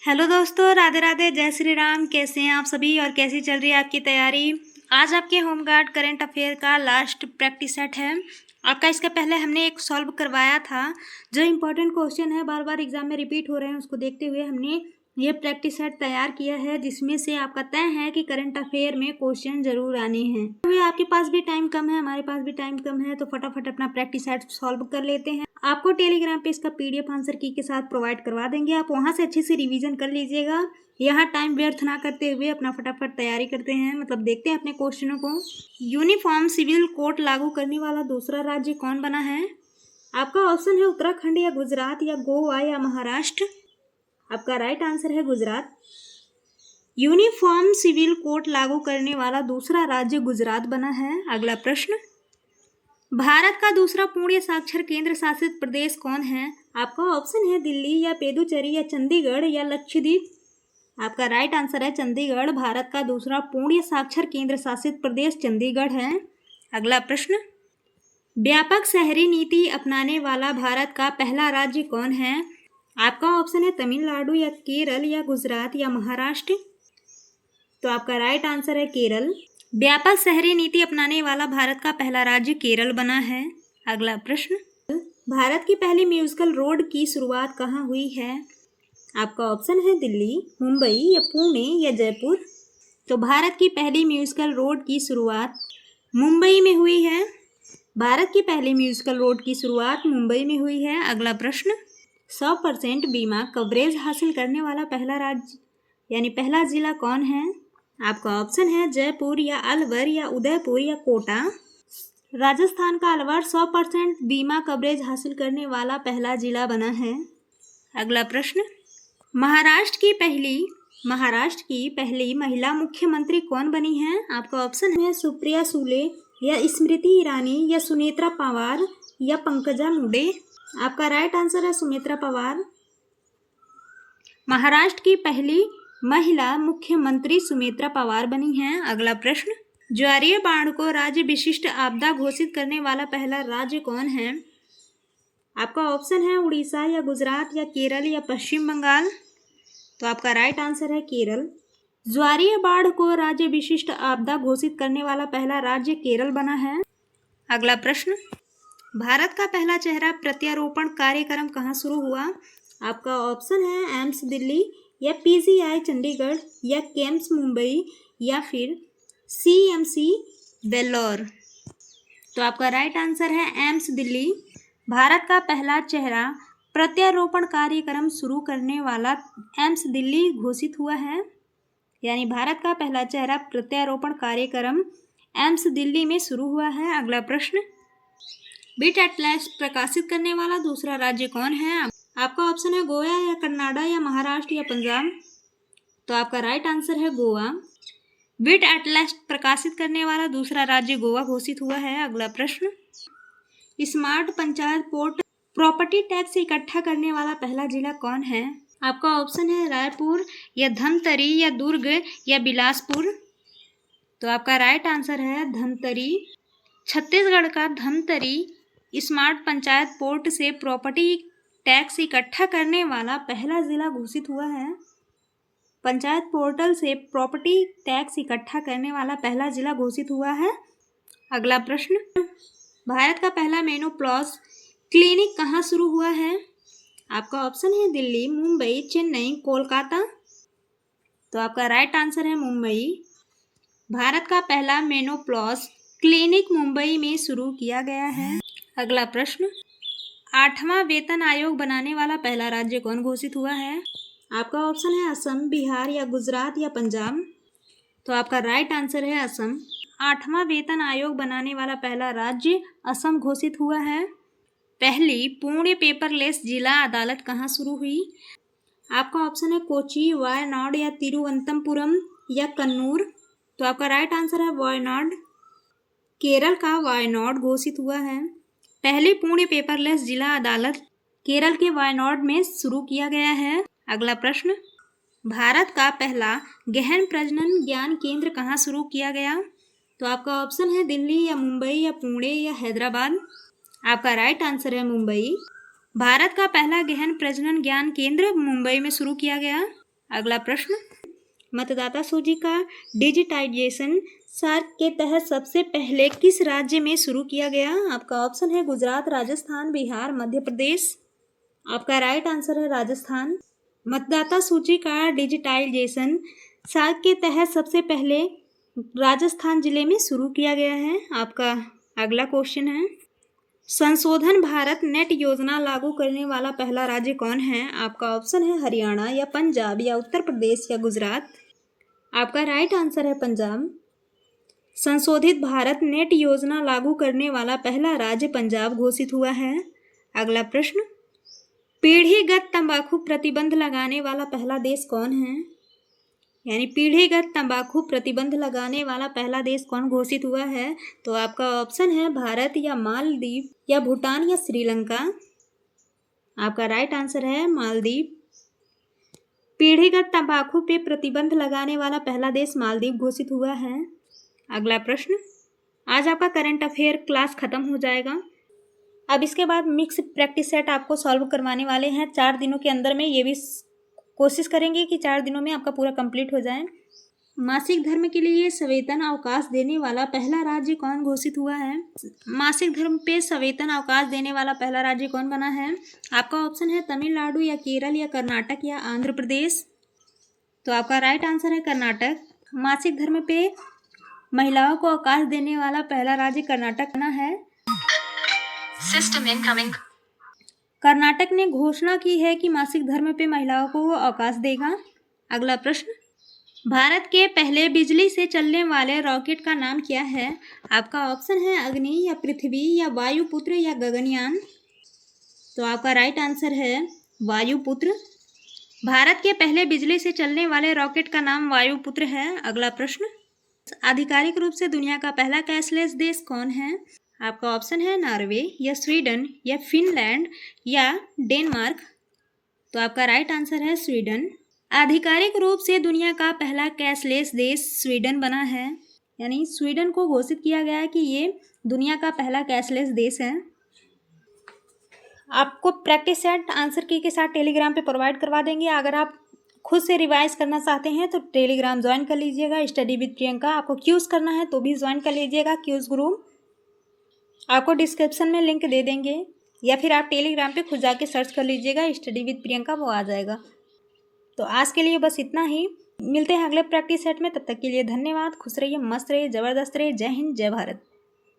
Hello दोस्तों, राधे राधे, जय श्री राम। कैसे हैं आप सभी और कैसी चल रही है आपकी तैयारी। आज आपके होमगार्ड करंट अफेयर का लास्ट प्रैक्टिस सेट है आपका। इसके पहले हमने एक सॉल्व करवाया था, जो इम्पोर्टेंट क्वेश्चन है बार बार एग्जाम में रिपीट हो रहे हैं, उसको देखते हुए हमने ये प्रैक्टिस सेट तैयार किया है, जिसमें से आपका तय है कि करंट अफेयर में क्वेश्चन जरूर आने हैं। तो आपके पास भी टाइम कम है, हमारे पास भी टाइम कम है, तो फटाफट अपना प्रैक्टिस सेट सॉल्व कर लेते हैं। आपको टेलीग्राम पे इसका पीडीएफ आंसर की के साथ प्रोवाइड करवा देंगे, आप वहां से अच्छे से रिवीजन कर लीजिएगा। यहाँ टाइम व्यर्थ ना करते हुए अपना फटाफट तैयारी करते हैं, मतलब देखते हैं अपने क्वेश्चनों को। यूनिफॉर्म सिविल कोड लागू करने वाला दूसरा राज्य कौन बना है। आपका ऑप्शन है उत्तराखंड या गुजरात या गोवा या महाराष्ट्र। आपका राइट आंसर है गुजरात। यूनिफॉर्म सिविल कोड लागू करने वाला दूसरा राज्य गुजरात बना है। अगला प्रश्न, भारत का दूसरा पूर्ण साक्षर केंद्र शासित प्रदेश कौन है। आपका ऑप्शन है दिल्ली या पुडुचेरी या चंडीगढ़ या लक्षद्वीप। आपका राइट आंसर है चंडीगढ़। भारत का दूसरा पूर्ण साक्षर केंद्र शासित प्रदेश चंडीगढ़ है। अगला प्रश्न, व्यापक शहरी नीति अपनाने वाला भारत का पहला राज्य कौन है। आपका ऑप्शन है तमिलनाडु या केरल या गुजरात या महाराष्ट्र। तो आपका राइट आंसर है केरल। व्यापक शहरी नीति अपनाने वाला भारत का पहला राज्य केरल बना है। अगला प्रश्न, भारत की पहली म्यूजिकल रोड की शुरुआत कहाँ हुई है। आपका ऑप्शन है दिल्ली, मुंबई या पुणे या जयपुर। तो भारत की पहली म्यूजिकल रोड की शुरुआत मुंबई में हुई है। भारत की पहली म्यूजिकल रोड की शुरुआत मुंबई में हुई है। अगला प्रश्न, 100% बीमा कवरेज हासिल करने वाला पहला राज्य यानी पहला जिला कौन है। आपका ऑप्शन है जयपुर या अलवर या उदयपुर या कोटा। राजस्थान का अलवर 100% बीमा कवरेज हासिल करने वाला पहला जिला बना है। अगला प्रश्न, महाराष्ट्र की पहली महिला मुख्यमंत्री कौन बनी है। आपका ऑप्शन है सुप्रिया सुले या स्मृति ईरानी या सुनेत्रा पवार या पंकजा मुंडे। आपका राइट आंसर है सुमित्रा पवार। महाराष्ट्र की पहली महिला मुख्यमंत्री सुमित्रा पवार बनी हैं। अगला प्रश्न, ज्वारीय बाढ़ को राज्य विशिष्ट आपदा घोषित करने वाला पहला राज्य कौन है। आपका ऑप्शन है उड़ीसा या गुजरात या केरल या पश्चिम बंगाल। तो आपका राइट आंसर है केरल। ज्वारीय बाढ़ को राज्य विशिष्ट आपदा घोषित करने वाला पहला राज्य केरल बना है। अगला प्रश्न, भारत का पहला चेहरा प्रत्यारोपण कार्यक्रम कहाँ शुरू हुआ। आपका ऑप्शन है एम्स दिल्ली या पीजीआई चंडीगढ़ या केम्स मुंबई या फिर सीएमसी वेल्लोर। तो आपका राइट आंसर है एम्स दिल्ली। भारत का पहला चेहरा प्रत्यारोपण कार्यक्रम शुरू करने वाला एम्स दिल्ली घोषित हुआ है, यानी भारत का पहला चेहरा प्रत्यारोपण कार्यक्रम एम्स दिल्ली में शुरू हुआ है। अगला प्रश्न, बिट एटलस प्रकाशित करने वाला दूसरा राज्य कौन है। आपका ऑप्शन है गोवा या कर्नाटक या महाराष्ट्र या पंजाब। तो आपका राइट आंसर है गोवा। बिट एटलस प्रकाशित करने वाला दूसरा राज्य गोवा घोषित हुआ है। अगला प्रश्न, smart panchayat port property tax इकट्ठा करने वाला पहला जिला कौन है। आपका ऑप्शन है रायपुर या धमतरी या दुर्ग या बिलासपुर। तो आपका राइट आंसर है धमतरी। छत्तीसगढ़ का धमतरी स्मार्ट पंचायत पोर्ट से प्रॉपर्टी टैक्स इकट्ठा करने वाला पहला जिला घोषित हुआ है। पंचायत पोर्टल से प्रॉपर्टी टैक्स इकट्ठा करने वाला पहला जिला घोषित हुआ है। अगला प्रश्न, भारत का पहला मेनोपॉज क्लिनिक कहाँ शुरू हुआ है। आपका ऑप्शन है दिल्ली, मुंबई, चेन्नई, कोलकाता। तो आपका राइट आंसर है मुंबई। भारत का पहला मेनोपॉज क्लिनिक मुंबई में शुरू किया गया है। अगला प्रश्न, 8वां वेतन आयोग बनाने वाला पहला राज्य कौन घोषित हुआ है। आपका ऑप्शन है असम, बिहार या गुजरात या पंजाब। तो आपका राइट आंसर है असम। 8वां वेतन आयोग बनाने वाला पहला राज्य असम घोषित हुआ है। पहली पूर्ण पेपरलेस जिला अदालत कहाँ शुरू हुई। आपका ऑप्शन है कोची, वायनाड या तिरुवनंतपुरम या कन्नूर। तो आपका राइट आंसर है वायनाड। केरल का वायनाड घोषित हुआ है। पहली पूर्ण पेपरलेस जिला अदालत केरल के वायनाड में शुरू किया गया है। अगला प्रश्न, भारत का पहला गहन प्रजनन ज्ञान केंद्र कहाँ शुरू किया गया। तो आपका ऑप्शन है दिल्ली या मुंबई या पुणे या हैदराबाद। आपका राइट आंसर है मुंबई। भारत का पहला गहन प्रजनन ज्ञान केंद्र मुंबई में शुरू किया गया। अगला प्रश्न, मतदाता सूची का डिजिटाइजेशन सार्क के तहत सबसे पहले किस राज्य में शुरू किया गया? आपका ऑप्शन है गुजरात, राजस्थान, बिहार, मध्य प्रदेश। आपका राइट आंसर है राजस्थान। मतदाता सूची का डिजिटाइजेशन सार्क के तहत सबसे पहले राजस्थान जिले में शुरू किया गया है। आपका अगला क्वेश्चन है, संशोधन भारत नेट योजना लागू करने वाला पहला राज्य कौन है? आपका ऑप्शन है हरियाणा या पंजाब या उत्तर प्रदेश या गुजरात। आपका राइट आंसर है पंजाब। संशोधित भारत नेट योजना लागू करने वाला पहला राज्य पंजाब घोषित हुआ है। अगला प्रश्न, पीढ़ीगत तंबाकू प्रतिबंध लगाने वाला पहला देश कौन है? यानी पीढ़ीगत तंबाकू प्रतिबंध लगाने वाला पहला देश कौन घोषित हुआ है? तो आपका ऑप्शन है भारत या मालदीव या भूटान या श्रीलंका। आपका राइट आंसर है मालदीव। पीढ़ीगत तंबाकू पे प्रतिबंध लगाने वाला पहला देश मालदीव घोषित हुआ है। अगला प्रश्न, आज आपका करंट अफेयर क्लास खत्म हो जाएगा। अब इसके बाद मिक्स प्रैक्टिस सेट आपको सॉल्व करवाने वाले हैं 4 दिनों के अंदर में। ये भी कोशिश करेंगे कि 4 दिनों में आपका पूरा कंप्लीट हो जाए। मासिक धर्म के लिए सवेतन अवकाश देने वाला पहला राज्य कौन घोषित हुआ है? मासिक धर्म पे सवेतन अवकाश देने वाला पहला राज्य कौन बना है? आपका ऑप्शन है तमिलनाडु या केरल या कर्नाटक या आंध्र प्रदेश। तो आपका राइट आंसर है कर्नाटक। मासिक धर्म पे महिलाओं को अवकाश देने वाला पहला राज्य कर्नाटक बना है। System incoming. कर्नाटक ने घोषणा की है कि मासिक धर्म पे महिलाओं को वो अवकाश देगा। अगला प्रश्न, भारत के पहले बिजली से चलने वाले रॉकेट का नाम क्या है? आपका ऑप्शन है अग्नि या पृथ्वी या वायुपुत्र या गगनयान। तो आपका राइट आंसर है वायुपुत्र। भारत के पहले बिजली से चलने वाले रॉकेट का नाम वायुपुत्र है। अगला प्रश्न, आधिकारिक रूप से दुनिया का पहला कैशलेस देश कौन है? आपका ऑप्शन है नॉर्वे या स्वीडन या फिनलैंड या डेनमार्क। तो आपका राइट आंसर है स्वीडन। आधिकारिक रूप से दुनिया का पहला कैशलेस देश स्वीडन बना है। यानी स्वीडन को घोषित किया गया है कि ये दुनिया का पहला कैशलेस देश है। आपको प्रैक्टिस सेट आंसर की के साथ टेलीग्राम पे प्रोवाइड करवा देंगे। अगर आप खुद से रिवाइज करना चाहते हैं तो टेलीग्राम ज्वाइन कर लीजिएगा, स्टडी विद प्रियंका। आपको क्यूज करना है तो भी ज्वाइन कर लीजिएगा, क्यूज ग्रुप आपको डिस्क्रिप्शन में लिंक दे देंगे, या फिर आप टेलीग्राम पे खुद जाके सर्च कर लीजिएगा स्टडी विद प्रियंका, वो आ जाएगा। तो आज के लिए बस इतना ही, मिलते हैं अगले प्रैक्टिस सेट में। तब तक के लिए धन्यवाद। खुश रहिए, मस्त रहिए, ज़बरदस्त रहिए। जय हिंद, जय भारत।